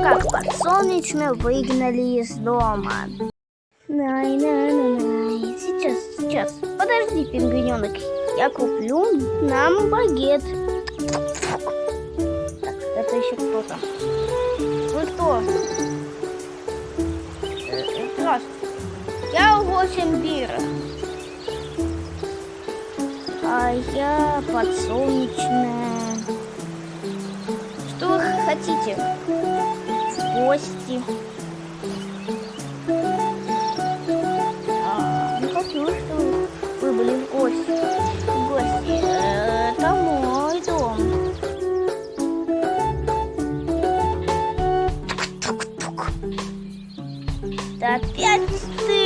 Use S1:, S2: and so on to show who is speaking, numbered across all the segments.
S1: как подсолнечную выгнали из дома. Най-най-най-най. Сейчас. Подожди, пингвиненок. Я куплю нам багет. Так, это еще кто-то. Вы кто? Здравствуйте. Я 8 бира. А я подсолнечная. Что вы хотите? В гости. Не хочу, чтобы вы были в гости. Это мой дом. Тук-тук-тук. Да опять ты.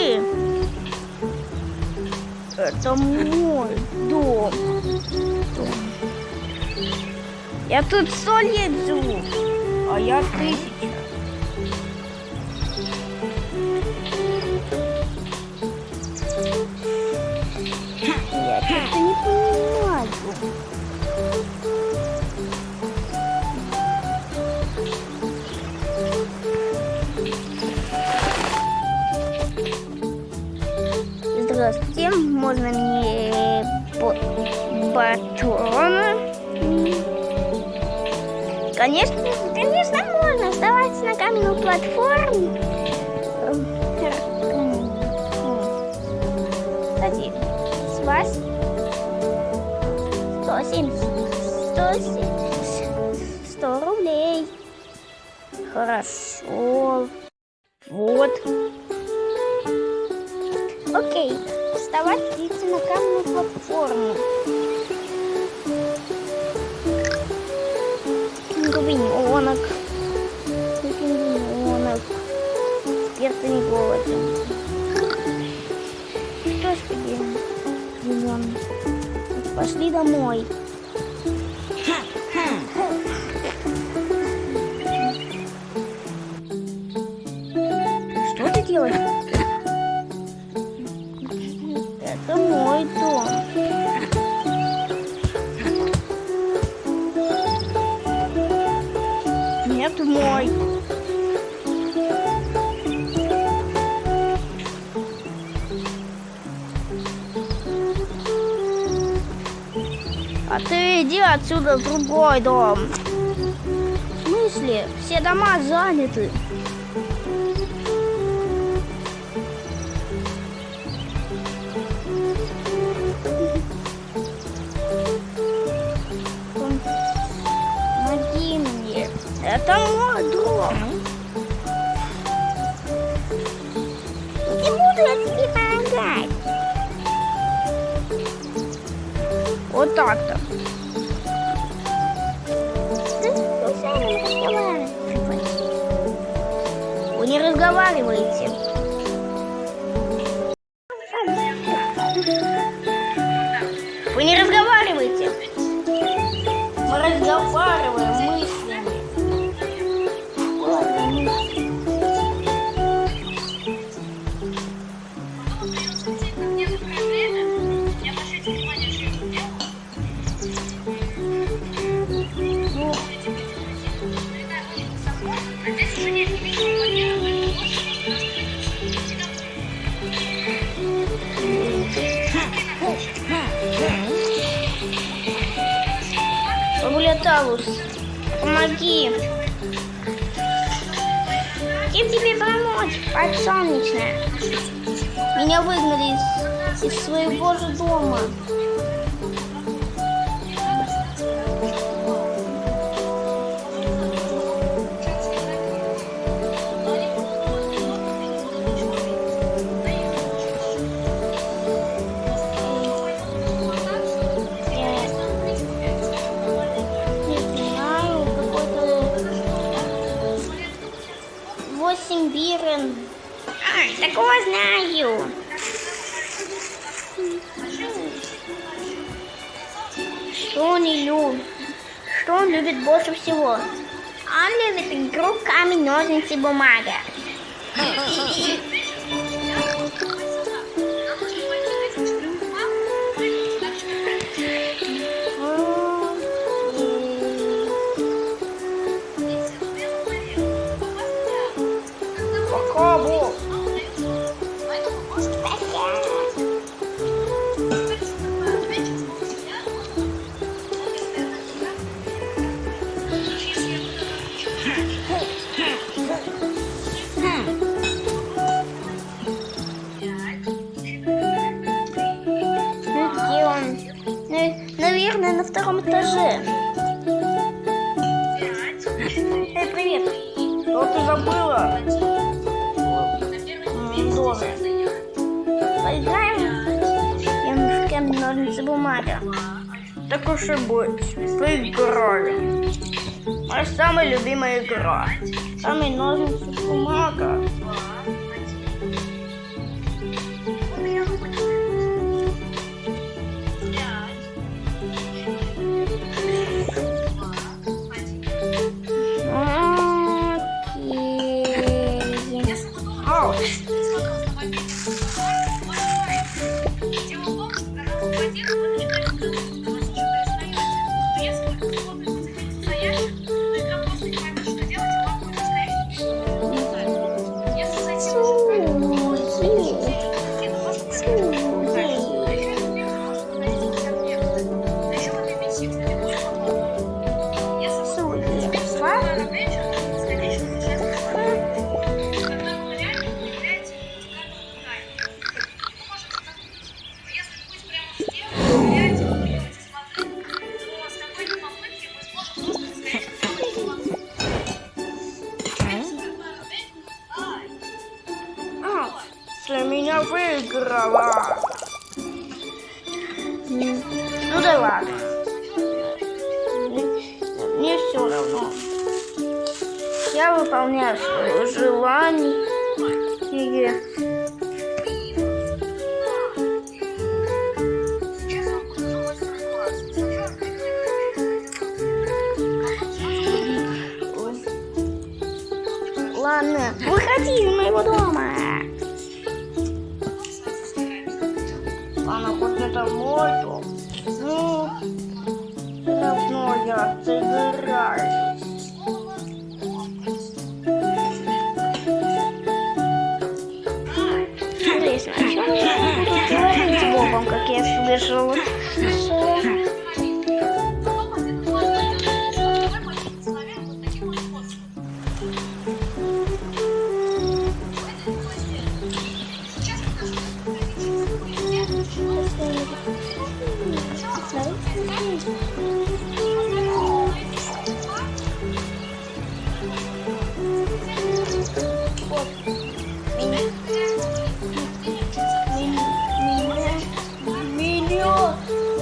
S1: Это мой дом. Я тут соль езжу, а я 1000. Я что-то не понимаю. Здравствуйте, можно мне батон? Конечно, можно. Оставайтесь на каменную платформу. Один. С вас 100 рублей. Хорошо. Вот. Окей. Вставайте на каменную платформу. Пингвиненок. Теперь ты не голоден. Что ж, пингвиненок? Пошли домой. Что ты делаешь? Это мой дом. Нет, мой. А ты иди отсюда в другой дом. В смысле? Все дома заняты. Помоги мне. Это мой дом. Не буду я тебе помогать. Вот так-то. Вы не разговариваете. Вы не разговариваете. Мы разговариваем мыслями. Талус, помоги. Чем тебе помочь, подсолнечная? Меня выгнали из своего же дома. Бирен. Такого знаю. Что он любит? Что он любит больше всего? Он любит игру камень, ножницы, бумага.
S2: забыла. Добре.
S1: Поиграем? Я в камень, ножницы, бумага.
S2: Так уж и быть. Поиграем. Моя самая любимая игра.
S1: Камень, ножницы, бумага.
S2: Для меня выиграла.
S1: Ну да ладно. Мне все равно. Я выполняю свое желание. Ладно, выходи из моего дома.
S2: Ладно, хоть это мой дом. Ну, давно я отыграюсь.
S1: Интересно, а что я буду делать с Бобом, как я слышала?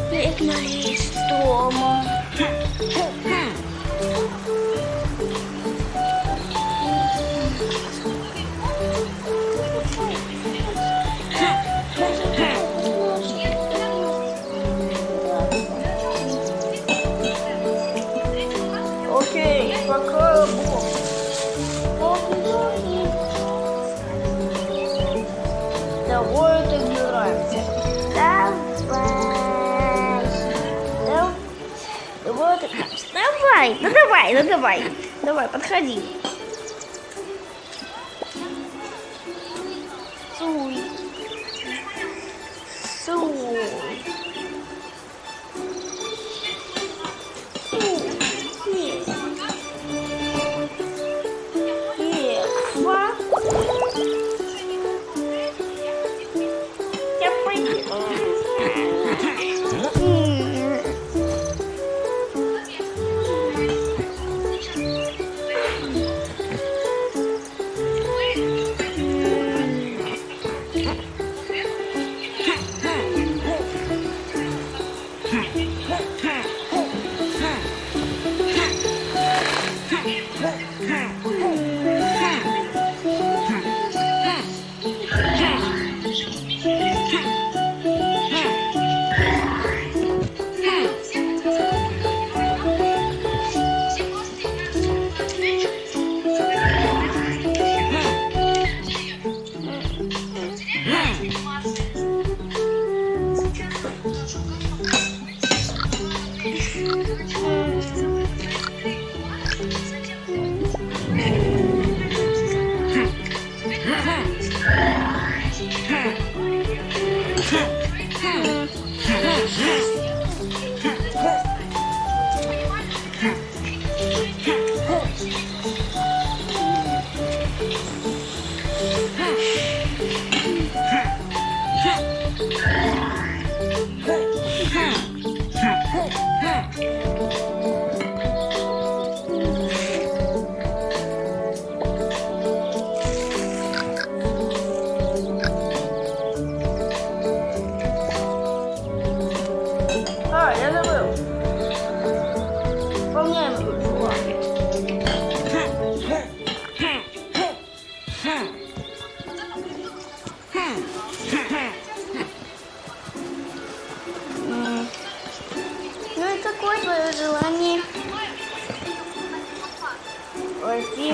S1: Выгнали из дома.
S2: Окей, пока, Боб. Давай отыграем.
S1: Давай, подходи. Суй. Я пойду.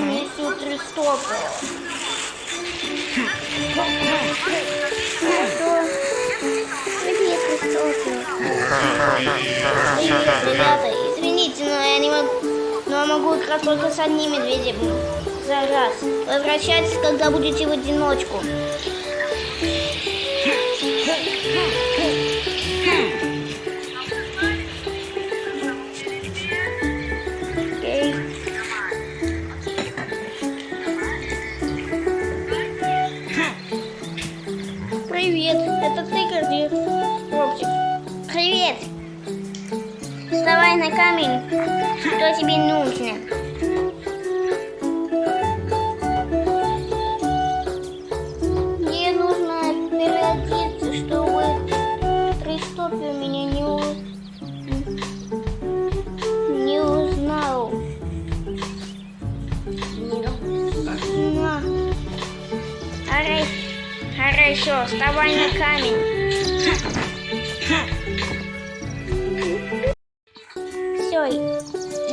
S1: миссию Кристофера. Хорошо. Привет, Кристофер. Привет, ребята. Извините, но я не могу... Но я могу играть только с одним медведем за раз. Возвращайтесь, когда будете в одиночку. Окей. Привет, это ты, Гордир? Робчик. Привет. Вставай на камень. Что тебе нужно? Мне нужно переодеться, чтобы Кристофер меня не узнал. На. Хорошо, вставай на камень. Все,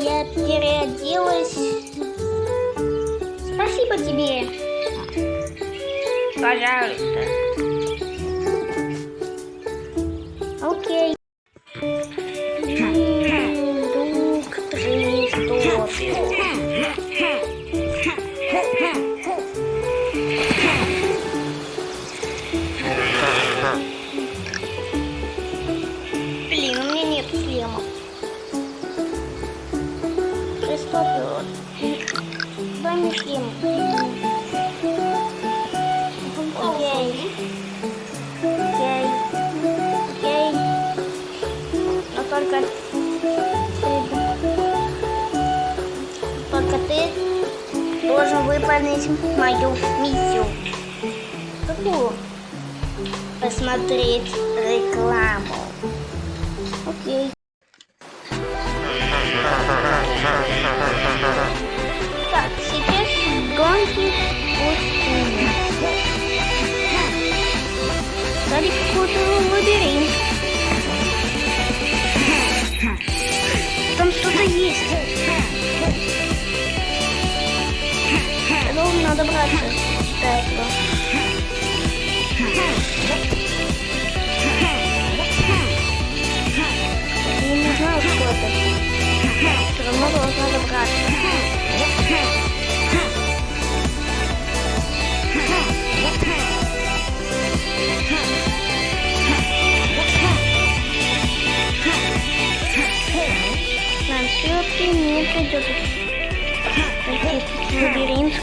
S1: я переоделась. Спасибо тебе. Пожалуйста. Окей. Друг Кристофер. Блин, у меня нет шлема. Кристофер, дай мне шлем. Окей. Но только ты должен выполнить мою миссию. Какую? Посмотреть рекламу. Окей. Так, сейчас гонки пустыни. Дали какой-то лабиринт. Там что-то есть. Я должен добраться до этого. Я не знаю, что это. Все равно должна добраться. Нам все-таки не придется пойти в лабиринт.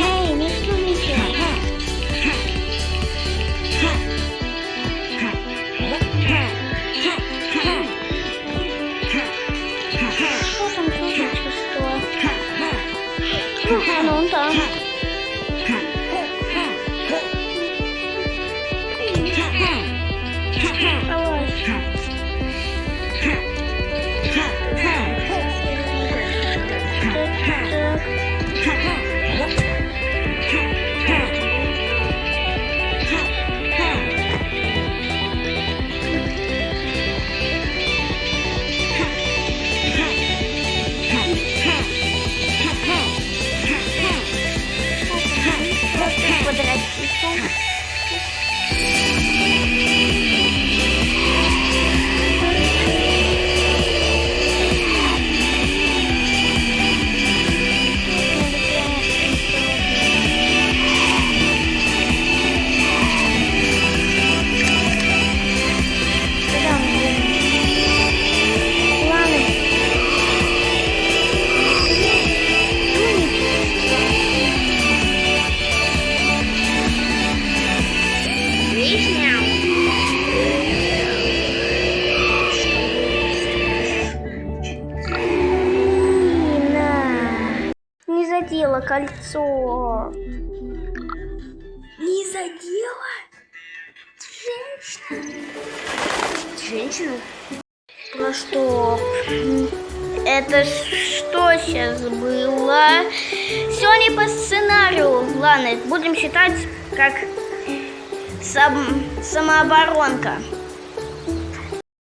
S1: Эй, не слушай. Что там тоже чувство? Ну, он там. задела кольцо.
S2: Не задела? Женщина?
S1: Про что? Это что сейчас было? Все не по сценарию. Ладно, будем считать как самооборонка.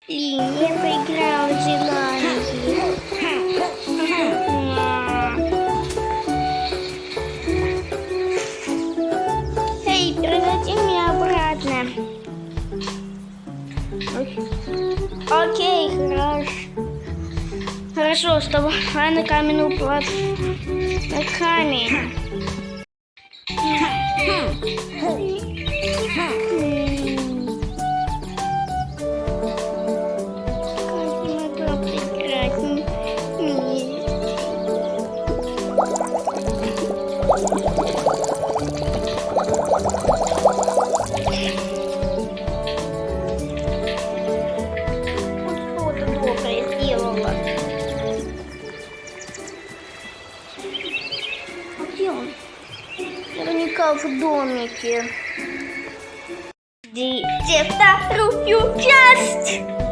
S1: Блин, я проиграла Зеландию. Эй, преврати меня обратно. Окей, хорошо. Хорошо, вставай на каменную платформу. На камень. Как я могла проиграть? Что-то доброе сделала. Где он? Наверняка в домике. Ждите вторую часть!